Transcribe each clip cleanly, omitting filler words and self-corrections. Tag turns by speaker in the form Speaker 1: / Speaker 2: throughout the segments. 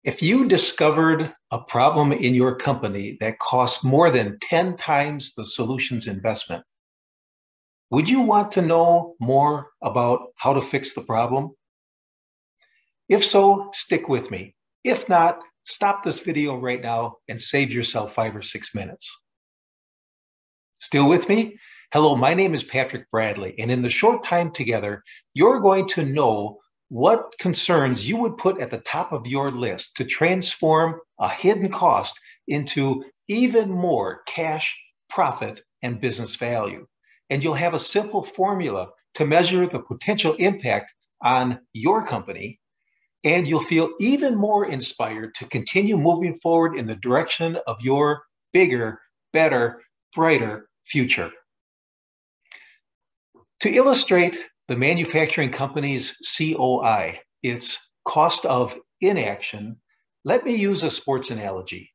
Speaker 1: If you discovered a problem in your company that cost more than 10 times the solution's investment, would you want to know more about how to fix the problem? If so, stick with me. If not, stop this video right now and save yourself 5 or 6 minutes. Still with me? Hello, my name is Patrick Bradley, and in the short time together, you're going to know what concerns you would put at the top of your list to transform a hidden cost into even more cash, profit, and business value. And you'll have a simple formula to measure the potential impact on your company, and you'll feel even more inspired to continue moving forward in the direction of your bigger, better, brighter future. To illustrate the manufacturing company's COI, its cost of inaction, let me use a sports analogy.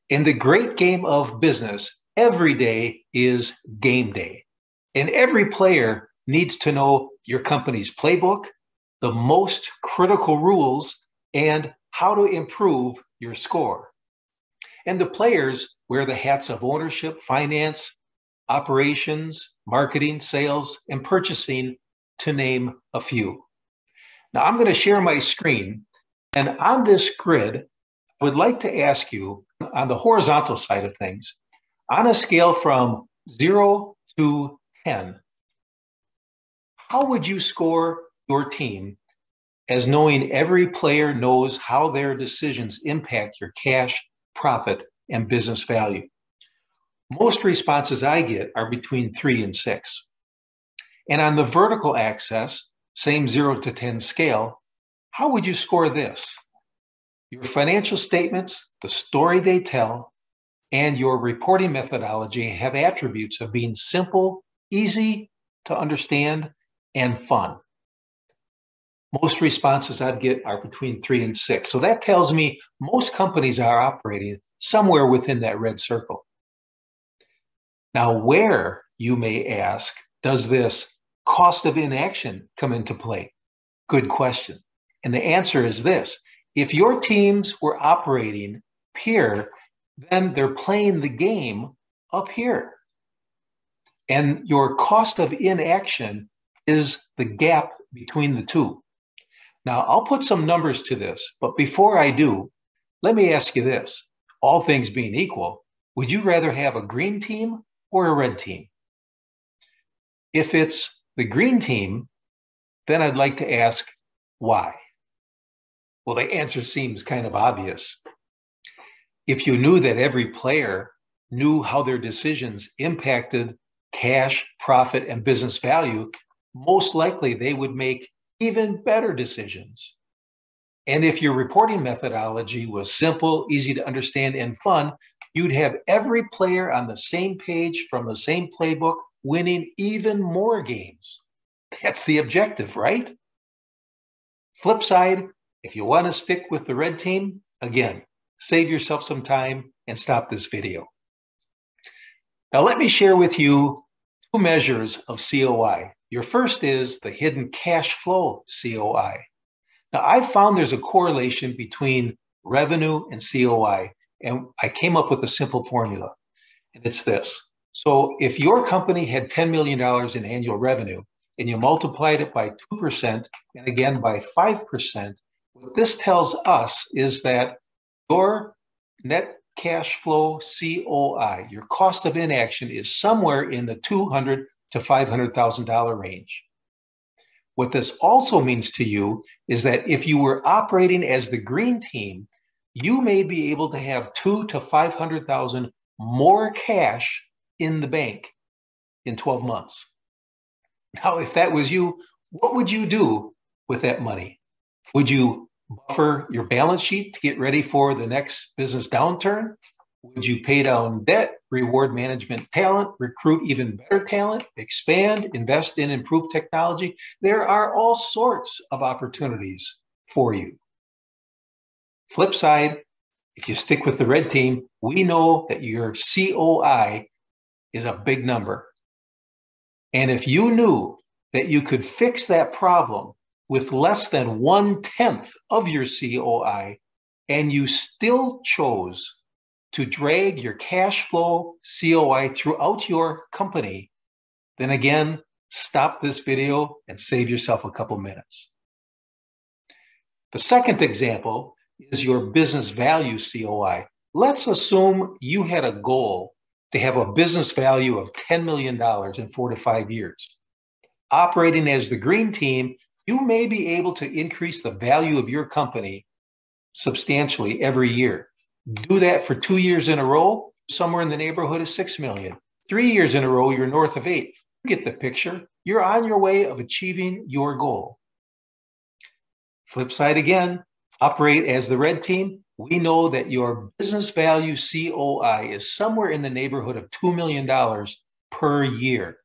Speaker 1: In the great game of business, every day is game day, and every player needs to know your company's playbook, the most critical rules, and how to improve your score. And the players wear the hats of ownership, finance, operations, marketing, sales, and purchasing, to name a few. Now I'm going to share my screen, and on this grid, I would like to ask you, on the horizontal side of things, on a scale from 0 to 10, how would you score your team as knowing every player knows how their decisions impact your cash, profit, and business value? Most responses I get are between 3 and 6. And on the vertical axis, same 0 to 10 scale, how would you score this? Your financial statements, the story they tell, and your reporting methodology have attributes of being simple, easy to understand, and fun. Most responses I'd get are between 3 and 6. So that tells me most companies are operating somewhere within that red circle. Now, where, you may ask, does this cost of inaction come into play? Good question. And the answer is this. If your teams were operating here, then they're playing the game up here. And your cost of inaction is the gap between the two. Now, I'll put some numbers to this, but before I do, let me ask you this. All things being equal, would you rather have a green team or a red team? If it's the green team, then I'd like to ask why. Well, the answer seems kind of obvious. If you knew that every player knew how their decisions impacted cash, profit, and business value, most likely they would make even better decisions. And if your reporting methodology was simple, easy to understand, and fun, you'd have every player on the same page from the same playbook, winning even more games. That's the objective, right? Flip side, if you want to stick with the red team, again, save yourself some time and stop this video. Now let me share with you two measures of COI. Your first is the hidden cash flow COI. Now I've found there's a correlation between revenue and COI, and I came up with a simple formula, and it's this. So if your company had $10 million in annual revenue and you multiplied it by 2% and again by 5%, what this tells us is that your net cash flow COI, your cost of inaction, is somewhere in the $200,000 to $500,000 range. What this also means to you is that if you were operating as the green team, you may be able to have $200,000 to $500,000 more cash in the bank in 12 months. Now, if that was you, what would you do with that money? Would you buffer your balance sheet to get ready for the next business downturn? Would you pay down debt, reward management talent, recruit even better talent, expand, invest in improved technology? There are all sorts of opportunities for you. Flip side, if you stick with the red team, we know that your COI is a big number. And if you knew that you could fix that problem with less than 1/10 of your COI, and you still chose to drag your cash flow COI throughout your company, then again, stop this video and save yourself a couple minutes. The second example is your business value COI. Let's assume you had a goal to have a business value of $10 million in 4 to 5 years. Operating as the green team, you may be able to increase the value of your company substantially every year. Do that for 2 years in a row, somewhere in the neighborhood of 6 million. 3 years in a row, you're north of 8. You get the picture. You're on your way of achieving your goal. Flip side again, operate as the red team. We know that your business value COI is somewhere in the neighborhood of $2 million per year.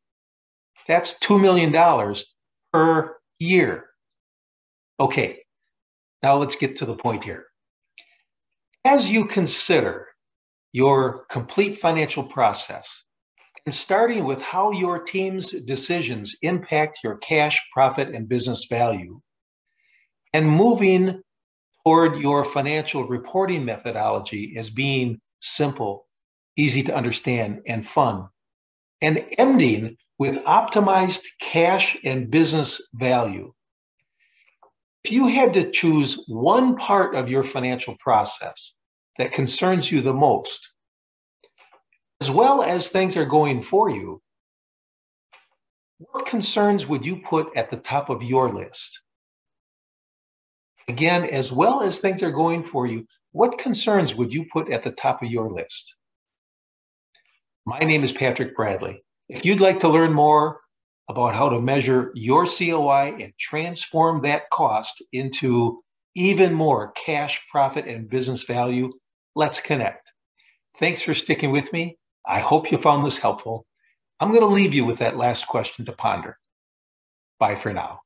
Speaker 1: That's $2 million per year. Okay, now let's get to the point here. As you consider your complete financial process, and starting with how your team's decisions impact your cash, profit, and business value, and moving toward your financial reporting methodology as being simple, easy to understand, and fun, and ending with optimized cash and business value. If you had to choose one part of your financial process that concerns you the most, as well as things are going for you, what concerns would you put at the top of your list? Again, as well as things are going for you, what concerns would you put at the top of your list? My name is Patrick Bradley. If you'd like to learn more about how to measure your COI and transform that cost into even more cash, profit, and business value, let's connect. Thanks for sticking with me. I hope you found this helpful. I'm going to leave you with that last question to ponder. Bye for now.